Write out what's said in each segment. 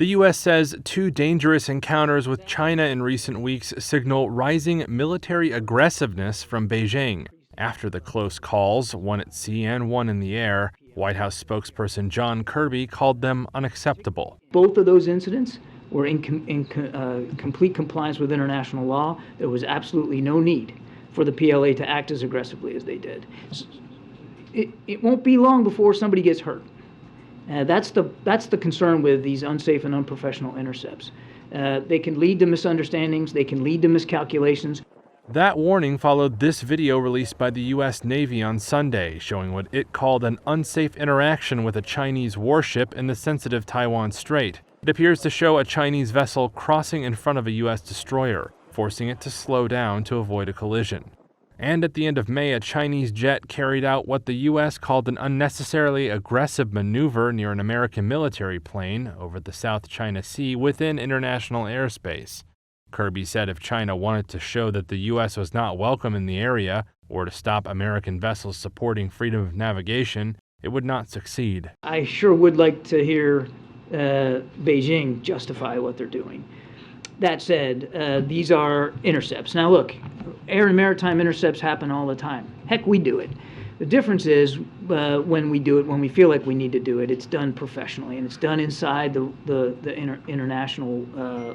The U.S. says two dangerous encounters with China in recent weeks signal rising military aggressiveness from Beijing. After the close calls, one at sea and one in the air, White House spokesperson John Kirby called them unacceptable. Both of those incidents were in complete compliance with international law. There was absolutely no need for the PLA to act as aggressively as they did. It won't be long before somebody gets hurt. That's the concern with these unsafe and unprofessional intercepts. They can lead to misunderstandings. They can lead to miscalculations. That warning followed this video released by the U.S. Navy on Sunday, showing what it called an unsafe interaction with a Chinese warship in the sensitive Taiwan Strait. It appears to show a Chinese vessel crossing in front of a U.S. destroyer, forcing it to slow down to avoid a collision. And at the end of May, a Chinese jet carried out what the U.S. called an unnecessarily aggressive maneuver near an American military plane over the South China Sea within international airspace. Kirby said if China wanted to show that the U.S. was not welcome in the area or to stop American vessels supporting freedom of navigation, it would not succeed. I sure would like to hear Beijing justify what they're doing. That said, these are intercepts. Now look, air and maritime intercepts happen all the time. Heck, we do it. The difference is when we do it, when we feel like we need to do it, it's done professionally, and it's done inside the international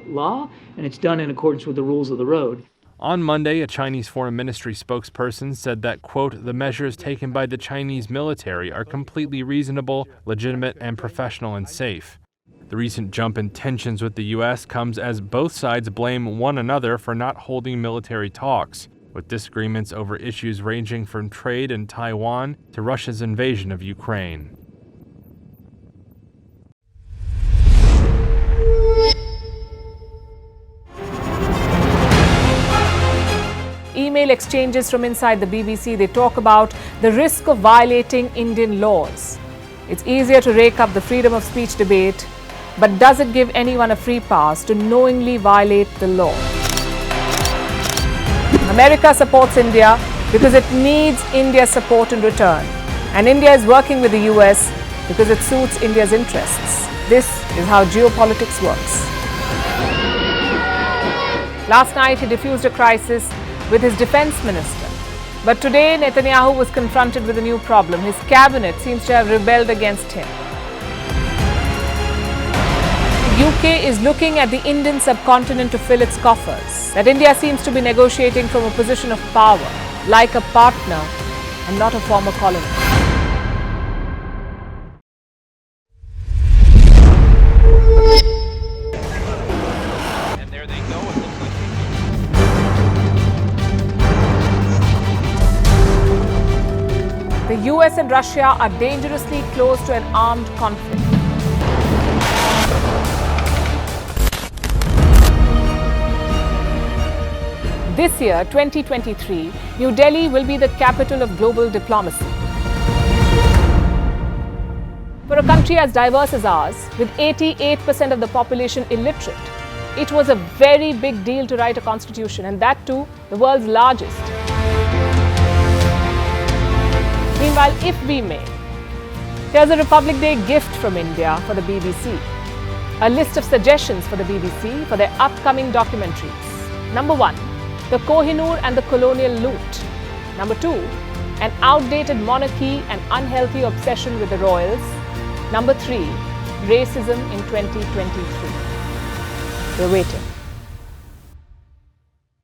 law, and it's done in accordance with the rules of the road. On Monday, a Chinese Foreign Ministry spokesperson said that, quote, the measures taken by the Chinese military are completely reasonable, legitimate, and professional and safe. The recent jump in tensions with the U.S. comes as both sides blame one another for not holding military talks, with disagreements over issues ranging from trade in Taiwan to Russia's invasion of Ukraine. Email exchanges from inside the BBC, they talk about the risk of violating Indian laws. It's easier to rake up the freedom of speech debate, but does it give anyone a free pass to knowingly violate the law? America supports India because it needs India's support in return. And India is working with the US because it suits India's interests. This is how geopolitics works. Last night, he diffused a crisis with his defense minister. But today, Netanyahu was confronted with a new problem. His cabinet seems to have rebelled against him. The UK is looking at the Indian subcontinent to fill its coffers. That India seems to be negotiating from a position of power, like a partner and not a former colony. And there they go. The US and Russia are dangerously close to an armed conflict. This year, 2023, New Delhi will be the capital of global diplomacy. For a country as diverse as ours, with 88% of the population illiterate, it was a very big deal to write a constitution, and that too, the world's largest. Meanwhile, if we may, here's a Republic Day gift from India for the BBC. A list of suggestions for the BBC for their upcoming documentaries. Number 1. The Kohinoor and the Colonial Loot. Number 2, an outdated monarchy and unhealthy obsession with the royals. Number 3, racism in 2023. We're waiting.